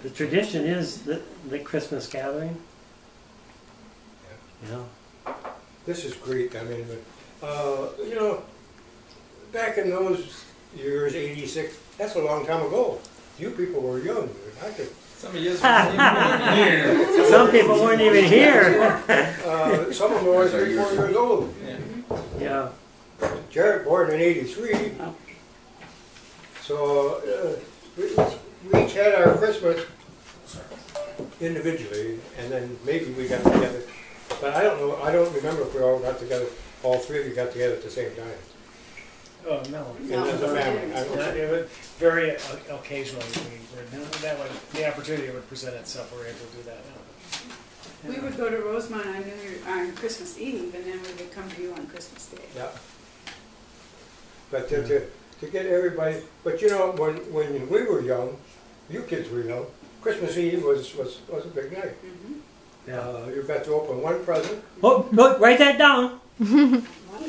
the tradition is the Christmas gathering. Yeah. Yeah. This is great. I mean, you know, back in those years, '86, that's a long time ago. You people were young. I could. Some of you weren't even here. Some people weren't even here. Some of them were 3 or 4 years old. Yeah. Jared born in '83. So we each had our Christmas individually, and then maybe we got together. But I don't know. I don't remember if we all got together. All 3 of you got together at the same time. Oh, no. And as a family. It would very occasionally, that would, the opportunity would present itself, we're able to do that now. We would go to Rosemont on Christmas Eve, and then we would come to you on Christmas Day. Yeah. But to get everybody, but you know, when we were young, you kids were young, Christmas Eve was a big night. Mm-hmm. You got to open one present. Oh, look, write that down.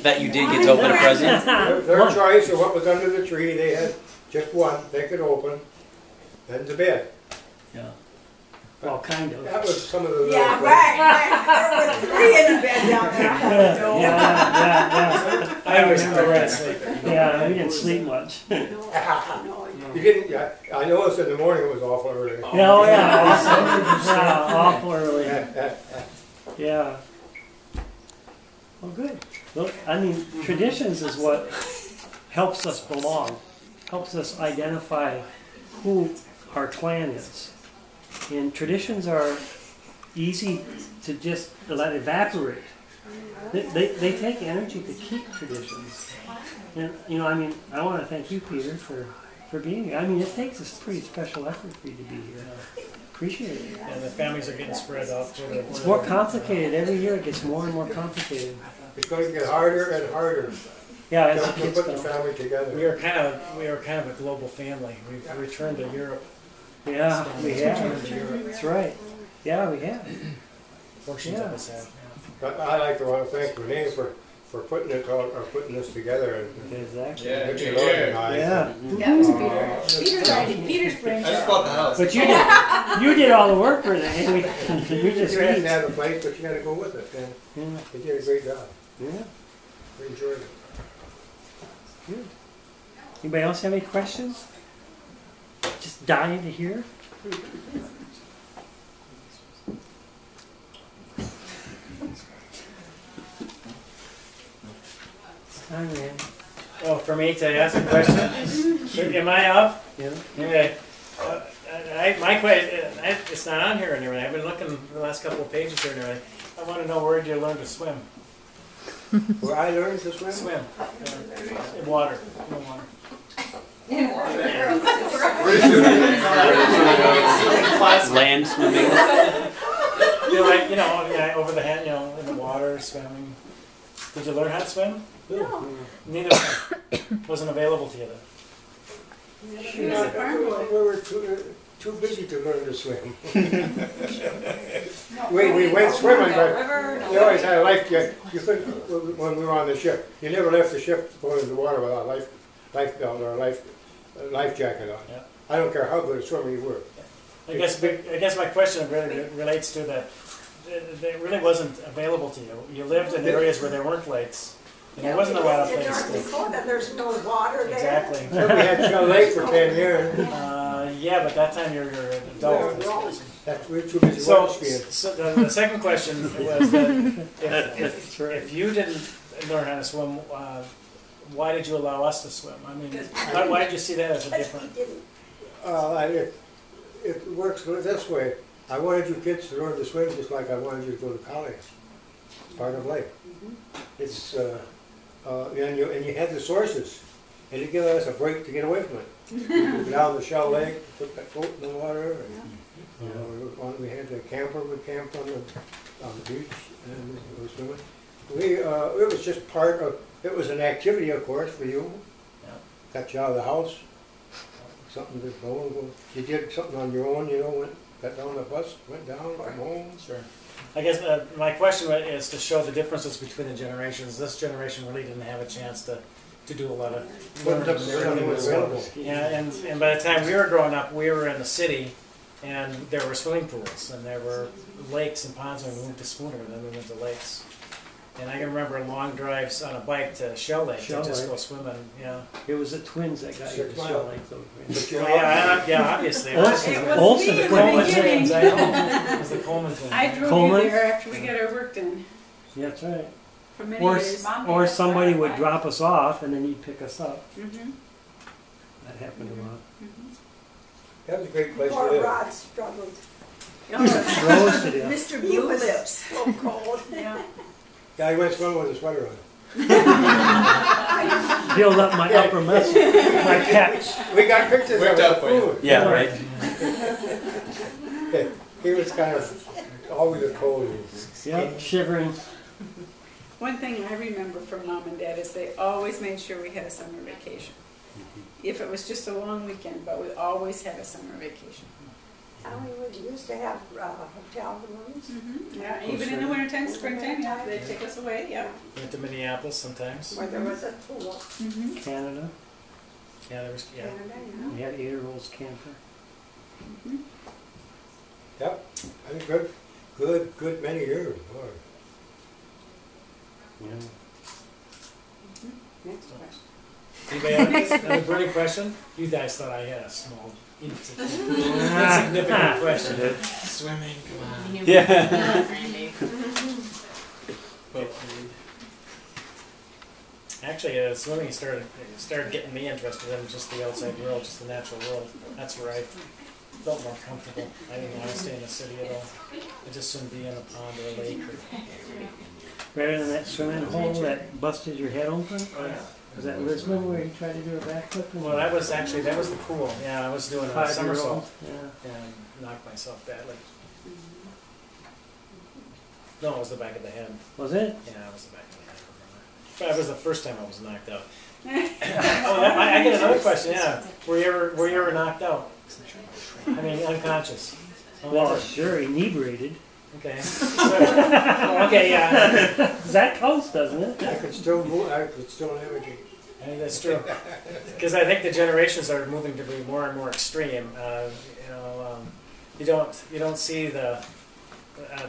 That you did get to open a present? Their choice of what was under the tree, they had just one they could open, and to bed. Yeah. Well, kind of. That was some of the Yeah, right. There were 3 in the bed down there. Yeah. I was sleep. Yeah, we didn't sleep much. You didn't. Yeah, I noticed in the morning it was awful early. Oh, yeah, awful early. Yeah. Well, good. Look, I mean, traditions is what helps us belong, helps us identify who our clan is. And traditions are easy to just let evaporate. They take energy to keep traditions. And, you know, I mean, I want to thank you, Peter, for being here. I mean, it takes a pretty special effort for you to be here. Appreciate it. And the families are getting spread out. It's more complicated. Every year it gets more and more complicated. It's going to get harder and harder. Yeah, as to kids put the go. family together. We are kind of a global family. We've returned to Europe. Yeah, we have. Returned to Europe. That's right. Yeah, we have. Portions of us have. But I like to want to thank Renee for putting it all, or putting this together and Exactly. making it organized. Yeah. That was Peter's brain. I just bought the house. But you did all the work for that. We just You have eat. to have a place, but you got to go with it. And Yeah. you did a great job. Yeah. We enjoyed it. Good. Anybody else have any questions? Just dying to hear. Hi, man. Oh, for me to ask a question? Am I up? Yeah. Okay. My question, it's not on here and everything. I've been looking the last couple of pages here and everything. I want to know, where did you learn to swim? Where I learned to swim? Swim. In water. In water. Land swimming. Over the head, in the water, swimming. Did you learn how to swim? No. Neither wasn't available to you then. We were too busy to learn to swim. we went swimming, but we always had a life jacket. You couldn't, when we were on the ship, you never left the ship going into the water without a life belt or a life jacket on. Yeah. I don't care how good a swimmer you were. I guess my question really relates to that. It really wasn't available to you. You lived in areas where there weren't lakes. And there wasn't a lot of places to. There's no water there. Exactly. So we had Shell Lake for 10 years. Yeah, but that time you're an adult. We were too busy So water skiing. the second question was that if you didn't learn how to swim, why did you allow us to swim? I mean, why did you see that as a different? It works this way. I wanted you kids to learn to swim just like I wanted you to go to college. It's part of life. It's and you had the sources, and it gave us a break to get away from it. We go down the Shell Lake, put that boat in the water, and we had the camper. We camped on the beach and we were swimming. It was just part of. It was an activity, of course, for you. Yeah. Got you out of the house. Something to go. You did something on your own, got down the bus, went down, come home. Sure. I guess my question is to show the differences between the generations. This generation really didn't have a chance to do a lot of learning. Yeah, and by the time we were growing up, we were in the city, And there were swimming pools, and there were lakes and ponds, and we moved to Spooner, and then we went to lakes. And I can remember long drives on a bike to Shell Lake Shell to just Lake. go swimming. Yeah. It was the twins that got you 6 to miles. Shell Lake, though. But you Well, know, yeah, obviously. It Olsen. It was Olsen, me the in the Coleman beginning. twins, I know. It was the Coleman twins. I drove Coleman? you there after we got our work done Yeah, that's right. for many Or, years. or somebody would drop us off and then you'd pick us up. Mm-hmm. That happened a lot. that was a great place to Poor live. Rod struggled. Rose to death. Mr. He Blue was Lips. so cold. Yeah. Yeah, I went swimming with a sweater on. Build up my upper muscle, my pecs. We got pictures Worked of out for you. food. Yeah, right. He was kind of always a cold. Yep, shivering. One thing I remember from Mom and Dad is they always made sure we had a summer vacation. If it was just a long weekend, but we always had a summer vacation. And we used to have hotel rooms. Yeah, even in the wintertime, springtime, yeah, they'd take us away, yeah. Went to Minneapolis sometimes. Where there was a pool. Canada. Yeah, there was. Yeah. Canada, yeah. We had 8-year-olds camper. Yep, I think good many years. Boy. Yeah. Next question. Anybody have another burning question? You guys thought I had a small, insignificant question. Swimming, come on. Yeah. Actually, swimming started getting me interested in just the outside world, just the natural world. That's where I felt more comfortable. I didn't want to stay in the city at all. I just shouldn't be in a pond or a lake. Better than that swimming hole that busted your head open? Or, Was that Lisbon where you tried to do a backflip? well, that was the pool. Yeah, I was doing a 5-year-old. somersault Yeah. and knocked myself badly. No, it was the back of the head. Was it? Yeah, it was the back of the head. But that was the first time I was knocked out. I get another question. Yeah, were you ever knocked out? I mean, unconscious. Well, sure, inebriated. Okay. Okay, yeah. That counts, doesn't it? I could still move. I could still navigate. I think that's true. Because I think the generations are moving to be more and more extreme. You don't see the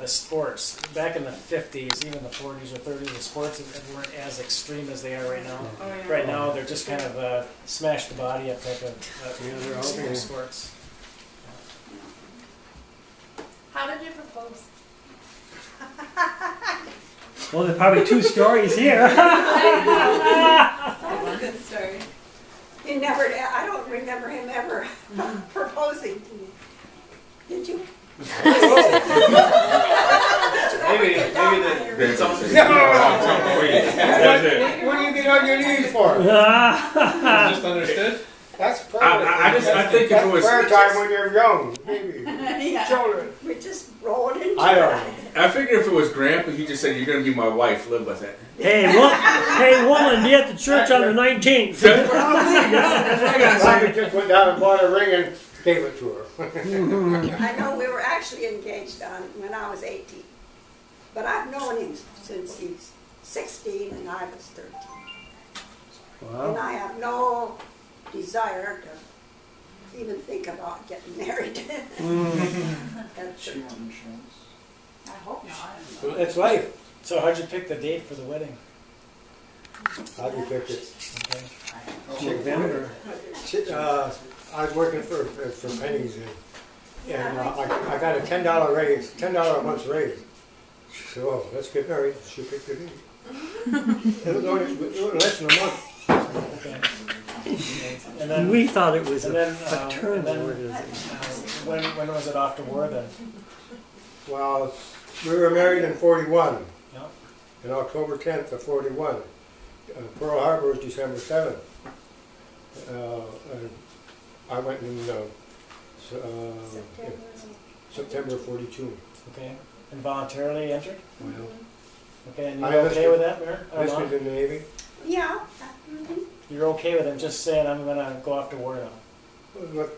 sports back in the 50s, even the 40s or 30s. The sports weren't as extreme as they are right now. Oh, yeah. Right now, they're just kind of smash the body up type of Yeah, they're out extreme there. sports. How did you propose? Well, there's probably 2 stories here. That's a good story. He never, I don't remember him ever proposing to me. Did you? Maybe the something. What do you get on your knees for? Just understood. That's prayer. I think if it was- prayer time when you're young, maybe. Yeah. Children. We just rolled into I don't it. know. I figured if it was Grandpa, he just said, "You're going to be my wife. Live with it." Hey, woman, be at the church on the 19th. I just went down and bought a ring and gave it to her. I know we were actually engaged on when I was 18. But I've known him since he's 16 and I was 13. And Wow. I have no desire to even think about getting married. At 13. I hope not. It's life. So how'd you pick the date for the wedding? How do you pick it? Okay. November. I was working for Penny's and I got a $10 raise, $10 a month raise. So let's get married. She picked the date. It was only less than a month. Okay. And then, We thought it was and a then, fraternal and then organization. when was it off to war then? Well, we were married in 41. Yeah. In October 10th of 41. Pearl Harbor was December 7th. And I went in September 42. Okay. And voluntarily entered? Well, Okay, and I you're okay enlisted- with that, Mayor? Or enlisted not? in the Navy. Yeah. You're okay with him just saying, I'm going to go off to war now? But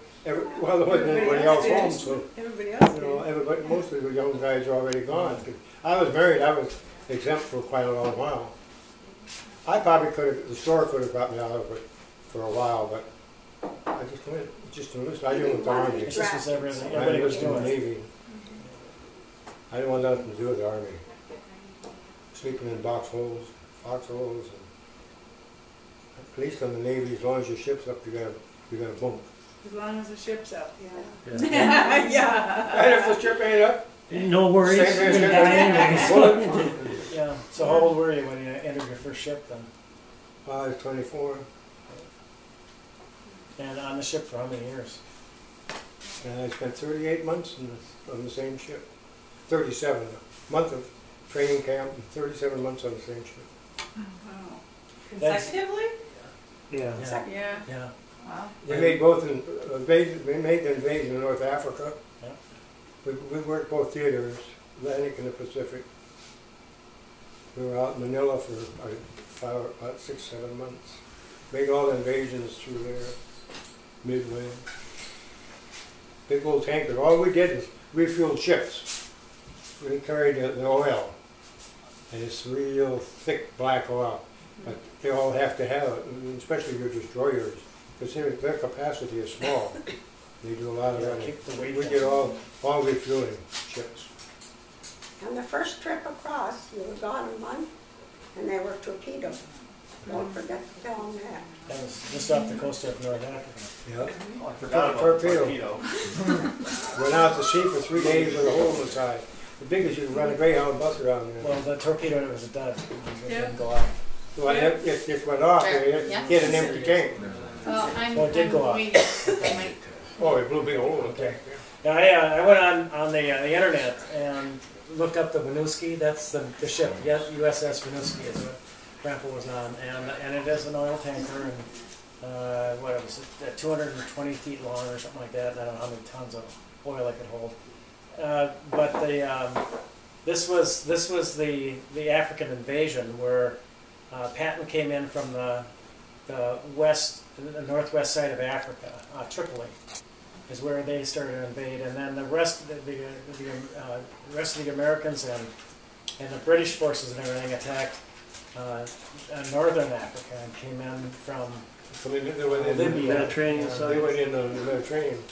well, there wasn't anybody else home, so Everybody else you did. know, everybody, most of the young guys are already gone. 'Cause I was married, I was exempt for quite a long while. I probably could have, the store could have got me out of it for a while, but I just enlisted. I didn't want the Army. It's just as everybody I was enlisted in the doing it. Navy. I didn't want nothing to do with the Army. Sleeping in foxholes, and at least on the Navy, as long as your ship's up, you got a bunk. As long as the ship's up, yeah. Yeah. Yeah. And if the ship ain't up, No worries. same thing as Anyways. getting Yeah. So how old were you when you entered your first ship then? I was 24, And on the ship for how many years? and I spent 38 months on the same ship. 37, a month of training camp, and 37 months on the same ship. Oh, wow. Consecutively? Yeah. Yeah. Yeah. Wow. We made both we made the invasion of North Africa. Yeah. We worked both theaters, Atlantic and the Pacific. We were out in Manila for about 6-7 months. Made all the invasions through there, Midway. Big old tanker. All we did was refueled ships. We carried the oil, and it's real thick black oil. But they all have to have it, especially your destroyers, because their capacity is small. They do a lot of running. Keep the weight We down. did all refueling ships. On the first trip across, you were gone a month, and they were torpedoed. Don't forget to tell them that. That was just off the coast of North Africa. Yep. Oh, I forgot about Torpedo. the torpedo. Went out to sea for 3 days with a hole in the side. The biggest you can run a Greyhound bus around there. Well, the torpedo was a dud. It Yeah. didn't go off. Well, it went off, it Yeah. hit an empty tank. Well, I'm Well, it did go off. waiting. I might- Oh, it blew a big hole in the tank. Yeah, I went on the internet and looked up the Winooski. That's the ship. Yes, USS Winooski is what Grandpa was on, and it is an oil tanker, and what was it, 220 feet long or something like that. I don't know how many tons of oil it could hold. But this was the African invasion where Patton came in from the northwest side of Africa, Tripoli is where they started to invade, and then the rest of the Americans and the British forces and everything attacked northern Africa and came in from So they went in Libya. Mediterranean Yeah. side. They went in the Mediterranean.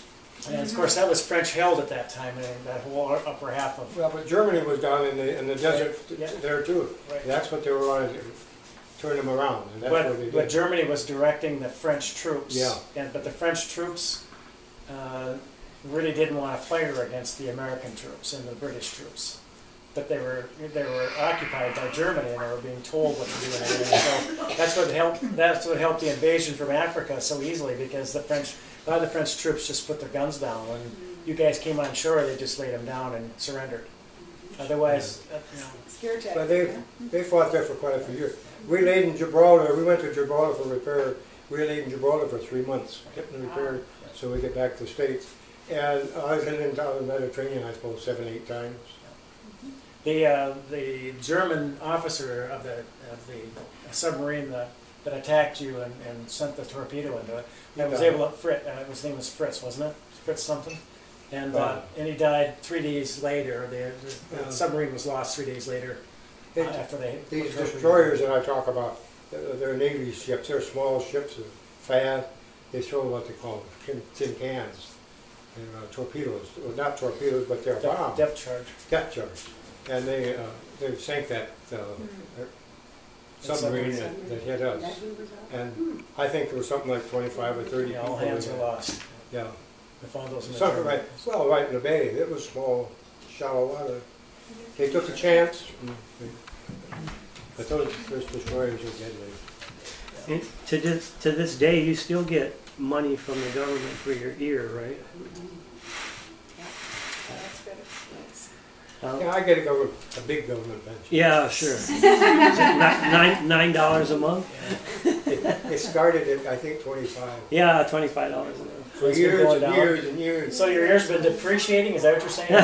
And of course that was French held at that time, and that whole upper half of Well, but Germany was down in the desert Yeah. there too. Right. That's what they were wanting to turn them around, and that's what they But did. Germany was directing the French troops. Yeah. But the French troops really didn't want to fight against the American troops and the British troops. But they were occupied by Germany, and they were being told what to do and everything. So that's what helped the invasion from Africa so easily, because a lot of the French troops just put their guns down. When you guys came on shore, they just laid them down and surrendered. Otherwise, Scare tactic. But they fought there for quite a few years. We laid in Gibraltar. We went to Gibraltar for repair. We laid in Gibraltar for 3 months, getting repaired, so we get back to the States. And I was in down the Mediterranean, I suppose, 7-8 times. the German officer of the submarine that attacked you and sent the torpedo into it, that was able to, his name was Fritz, wasn't it? Fritz something? And he died 3 days later. The submarine was lost 3 days later after they... These destroyers that I talk about, they're Navy ships. They're small ships, fast. They throw what they call tin cans and torpedoes. Well, not torpedoes, but they're bombs. Depth charge. Depth charge. And they sank that submarine that hit us. And I think there was something like 25 or 30 Yeah, people. all hands in were there. lost. Yeah. They found those in the Something German- right, well, right in the bay. It was small, shallow water. They took a chance. But those destroyers are deadly. And to this day, you still get money from the government for your ear, right? That's better. Yes. Yeah, I get a big government pension. Yeah, sure. Is it $9 a month? It started at, I think, 25. Yeah, $25 a month. For It's been years going and down. years and years. So your ear's been depreciating, is that what you're saying? I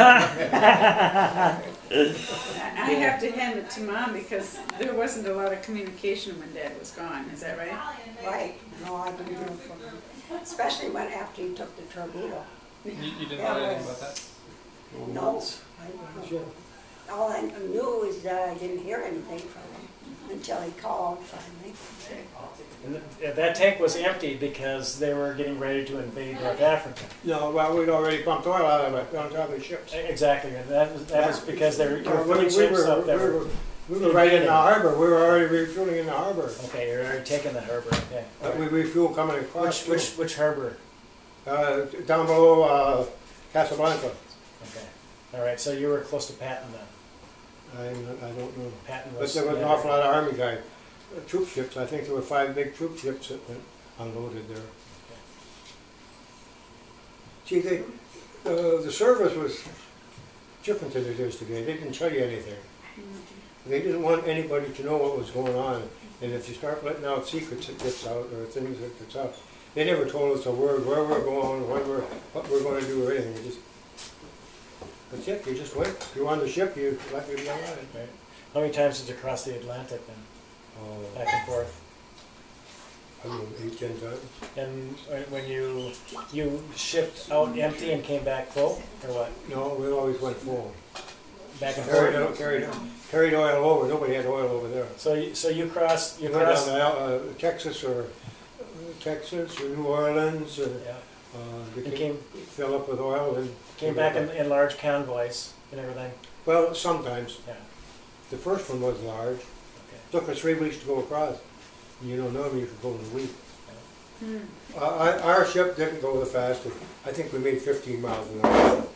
have to hand it to Mom because there wasn't a lot of communication when Dad was gone. Is that right? Right, no, I didn't hear from him, especially when after he took the torpedo. You didn't know anything about that? No, I didn't know. all I knew is that I didn't hear anything from him until he called finally. And that tank was empty because they were getting ready to invade North Africa. No, well, we'd already pumped oil out of it on top of the ships. Exactly, and that was because they were No, filling ships up that were. we were right in the harbor. We were already refueling in the harbor. Okay, you're already taking the harbor. Okay. We refuel coming across. Which harbor? Down below Casablanca. Okay. All right. So you were close to Patton then. I don't know. Patton But was. there was an awful lot of Army guys. Troop ships. I think there were 5 big troop ships that went unloaded there. See, the service was different than it is today. They didn't tell you anything. They didn't want anybody to know what was going on. And if you start letting out secrets that gets out, or things that gets out, they never told us a word where we're going, what we're going to do, or anything. That's it. You just went. You're on the ship. You let me be on it. Right. How many times did you cross the Atlantic then? Back and forth. I don't know, 8, 10 times. And when you shipped out empty and came back full, or what? No, we always went full. Back and forth. Carried oil over. Nobody had oil over there. So you crossed. You went crossed. down to Texas or New Orleans. Yeah. They came. Fill up with oil and Came back in large convoys and everything. Well, sometimes. Yeah. The first one was large. Okay. Took us 3 weeks to go across. You don't know, you could go in a week. Yeah. Our ship didn't go the fastest. I think we made 15 miles an hour.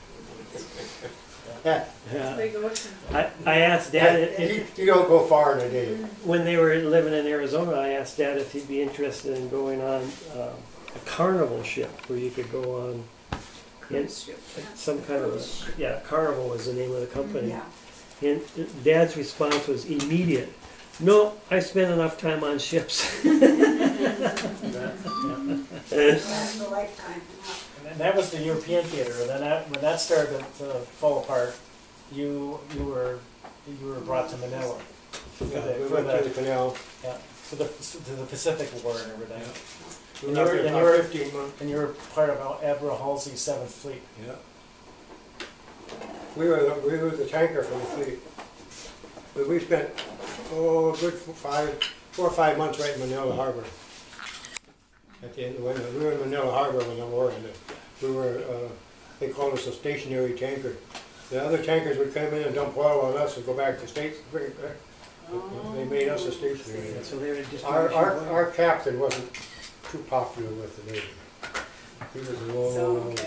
Yeah. Big ocean. I asked Dad if, You don't go far in a day. when they were living in Arizona, I asked Dad if he'd be interested in going on a carnival ship where you could go on Cruise ship. some kind of Carnival was the name of the company. Yeah. And Dad's response was immediate. No, I spent enough time on ships. Last a lifetime. And that was the European theater. And then when that started to fall apart, you were brought to Manila We went to the canal. to the Pacific War and everything. We And were you up were- there and about you were- 15 months. And you were part of Admiral Halsey's 7th Fleet. Yeah. We were the tanker for the fleet. But we spent, a good 4 or 5 months right in Manila Harbor. At the end of the winter. We were in Manila Harbor when the war ended. We were, they called us a stationary tanker. The other tankers would come in and dump oil on us and go back to States. They made us a stationary. So they were just Our captain wasn't too popular with the Navy. He was an old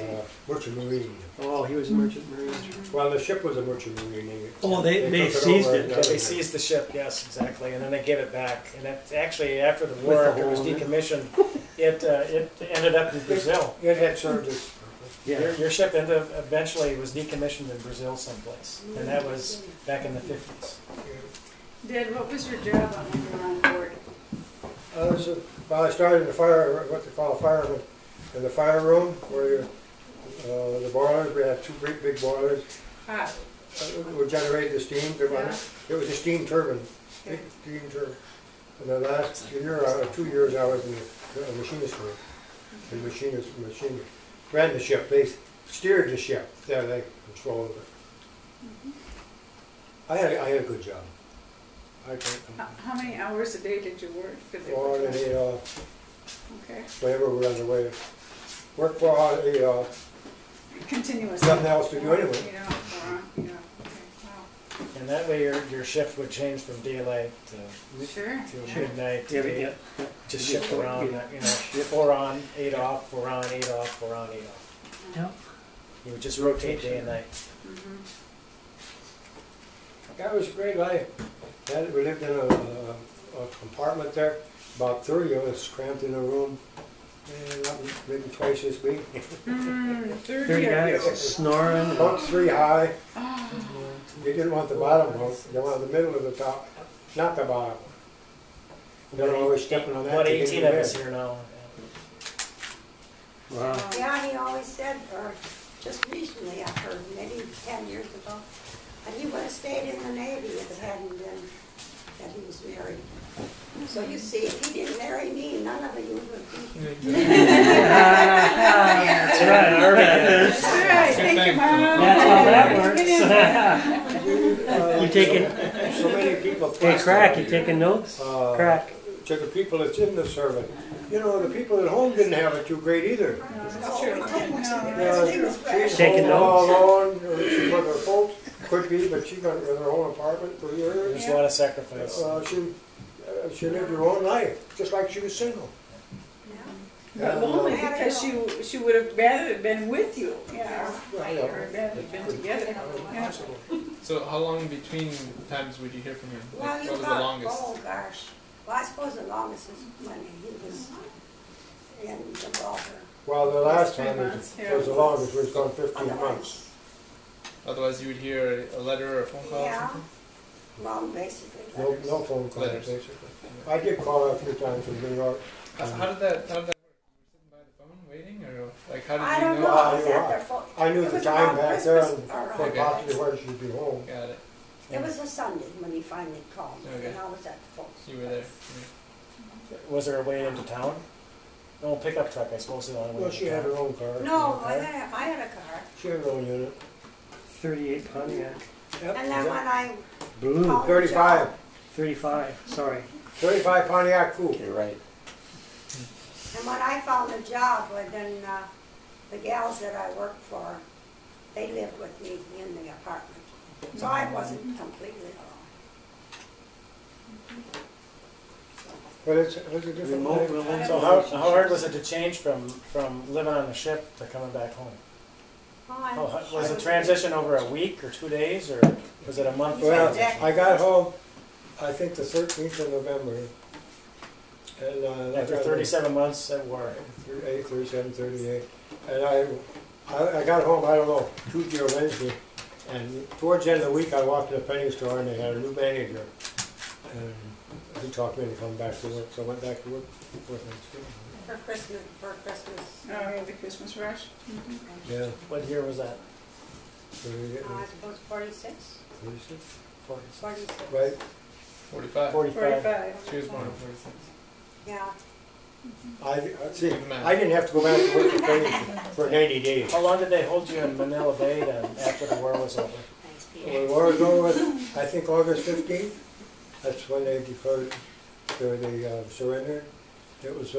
merchant marine. Oh, he was a merchant marine. Well, the ship was a merchant marine Navy. Oh, they took it seized over it. and Yeah, they everything. seized the ship, yes, exactly, and then they gave it back. And it, actually, after the With war, the after it was hole in it. decommissioned, it ended up in Brazil. It had served its purpose. Yeah. Your ship eventually was decommissioned in Brazil someplace, and that was back in the 50s. Dad, what was your job when you were on board? Well, I started in the fire, what they call a fireman, in the fire room where the boilers, we had 2 great big boilers. Ah, Would generate the steam to run Yeah. it. It was a steam turbine, big steam turbine. And the last year, 2 years, I was in the machinist room. The machinist ran the ship. They steered the ship. Yeah, they controlled it. I had a good job. how many hours a day did you work? 'Cause they 4 were- and 8 Okay, whenever we were on the way. Work for 8 continuously. nothing else to do anyway. Okay, wow. And that way your shift would change from daylight Sure. to midnight to Yeah, day. yeah. Just shift around, 4 on, 8 off, 4 on, 8 off, 4 on, 8 off. Yeah. You would just rotate day and night. That was a great life. We lived in a compartment there, about 30 of us cramped in a room, and maybe twice this week. 30 guys snoring. About 3 high. They didn't want the bottom bunk, they wanted the middle of the top, not the bottom. They were always stepping on that. About to get 18 in of bed. us here now. Wow. Yeah, he always said, or just recently I heard, maybe 10 years ago, that he would have stayed in the Navy if it hadn't been that he was married. So you see, if he didn't marry me, none of you would be. That's right, Army. All right, thank you, Mom. That's how that works. You taking, So many people. hey, Crack, you taking notes? Crack. To the people that's in the service. You know, the people at home didn't have it too great either. That's true. She's Taking home all notes? alone, or she's with her folks, could be, but she got her own apartment for years. There's a lot of sacrifice. She lived her own life, just like she was single. But lonely because she would have rather been with you, yeah, or rather been together. Yeah. So how long between times would you hear from him? Well, Like, you what was the got, longest? oh gosh. Well, I suppose the longest is when he was in Gibraltar. Well, the last 3 time months, it yeah. was the longest, was gone 15 months. Otherwise, you would hear a letter or a phone call or Yeah, something? well, basically. No, no phone calls, Letters. basically. I did call her a few times from New York. How did that work? You were sitting by the phone waiting, or like how did I you don't know? know, I was at their phone. I knew It the was time around back there Christmas, and or, what Okay. possibly where she'd be home. Got it. It was a Sunday when he finally called me, Okay. and I was at the folks' You were there. place. Was there a way into town? No pickup truck, I suppose. The only way Well, into she had town. her own car. No, I had a car. She had her own unit. 38 Pontiac. Yep, And then when I Blue. called the 35. job, 35, sorry. 35 Pontiac Coupe. You're right. and when I found a job, well, then the gals that I worked for, they lived with me in the apartment. So I wasn't completely alone. But it's a different Remote life. will So how hard was it to change from living on the ship to coming back home? Was the transition over a week or 2 days, or was it a month? Well, Exactly. I got home, I think the 13th of November. And After 37 months at work. 38, 37, 38. And I got home, I don't know, Tuesday or Wednesday. And towards the end of the week, I walked in a penny store and they had a new manager. And he talked me into coming back to work, so I went back to work for Thanksgiving. For Christmas. Oh, yeah, the Christmas rush. Yeah, What year was that? so we get I suppose 46? 36, 46. right? 45. 45. 45. She was born in 46. Yeah. See, I didn't have to go back to work for penny for 90 days. How long did they hold you in Manila Bay then, after the war was over? When the war was over with, I think August 15th, that's when they declared the surrender. It was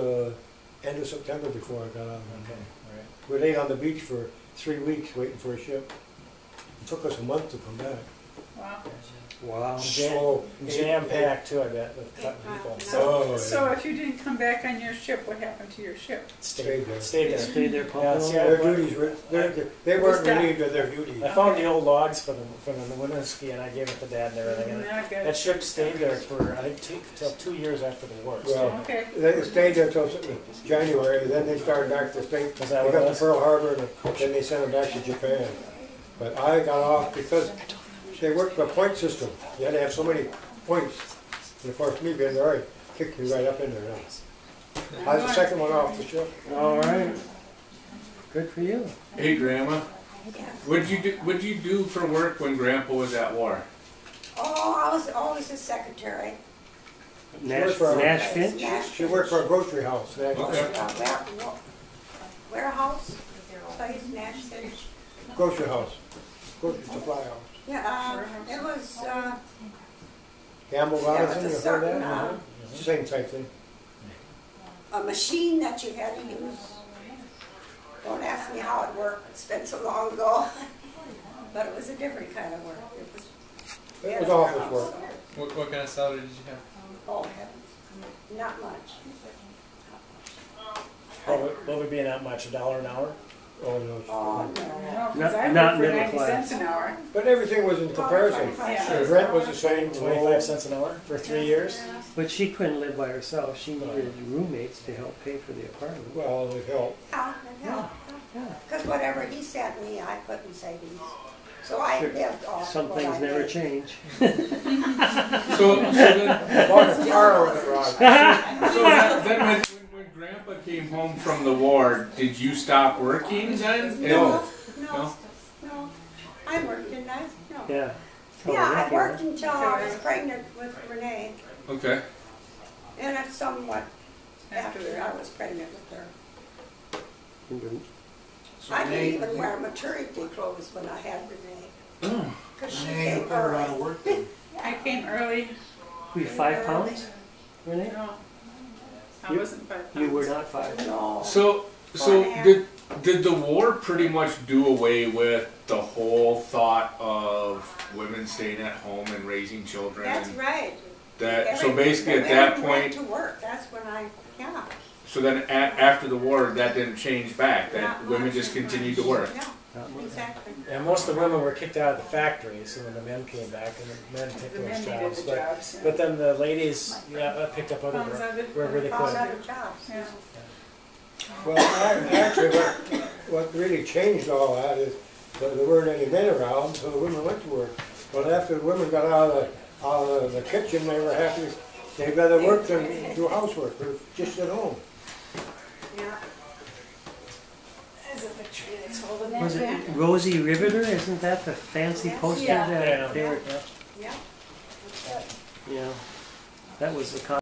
end of September before I got out. Okay, all right. We laid on the beach for 3 weeks waiting for a ship. It took us a month to come back. Wow. Wow. So Jam-packed too, I bet, with cutting people. Oh, So yeah. if you didn't come back on your ship, what happened to your ship? Stayed there. Stayed there. Stay there, Yeah, see, Papa. I- Their duties were, they weren't relieved of their duties. I found the old logs from the Lewinsky and I gave it to Dad and everything. And Now I've got that ship stayed there for, I think, till 2 years after the war. Well, Okay. They stayed there till January, then they started back to stay. Is They that what got it to was? Pearl Harbor, and then they sent them back to Japan. But I got off because they worked the point system. You had to have so many points. And of course, me being there, kicked me right up in there. I was the second one off the ship. All right. Good for you. Hey, Grandma. What'd you do for work when Grandpa was at war? Oh, I was always his secretary. Nash, for- Nash Finch? She worked for a grocery house. Okay. Warehouse, place, Nash City. Grocery house. Grocery supply house. Yeah, it was, Gamble there Robinson, was you a heard certain, that? Same type thing. a machine that you had to use. Don't ask me how it worked, it's been so long ago. But it was a different kind of work. It was office work. What kind of salary did you have? Oh, heavens, not much. What would be not much, $1 an hour? Oh, no. Oh, no. No, because Not- I not work for middle 90 class. cents an hour. But everything was in comparison. Yeah. The rent was the same. 25 cents an hour for 3 years? But she couldn't live by herself. She needed roommates to help pay for the apartment. Well, it helped. Yeah, Yeah. because whatever he sent me, I put in savings. So I lived off Some what I things never made. change. So then, Bought a car with it, Rod. so then when Grandpa came home from the war, did you stop working then? No. No, no. I worked, didn't I? No. Yeah. Oh, Yeah, I Ricky, worked until I was pregnant with Renee, Okay. and it's somewhat after I was pregnant with her. huh? I didn't even wear maternity clothes when I had Renee, 'Cause she I ain't came gonna put her out early. of work then. I came early. Were you 5 pounds, Renee? No, I You- wasn't 5 pounds. You were not 5. No. So did the war pretty much do away with the whole thought of women staying at home and raising children? That's and right. that so Every- basically the at that women went point, to work, that's when yeah. so then after the war, that didn't change back. That Not women much. just continued to work. Yeah, Not much. exactly. And most of the women were kicked out of the factories when the men came back, and the men took The those men needed jobs. the jobs. But then the ladies, picked up other Found work other- wherever they Found could. other jobs. Yeah. Well, actually, what really changed all that is that there weren't any men around, so the women went to work. But after the women got out of the kitchen, they were happy. They'd rather work than do housework, or just at home. Yeah. There's a picture that's holding that Was it back. Rosie Riveter? Isn't that the fancy poster Yeah. that Yeah. they were, Yeah. yeah, that was the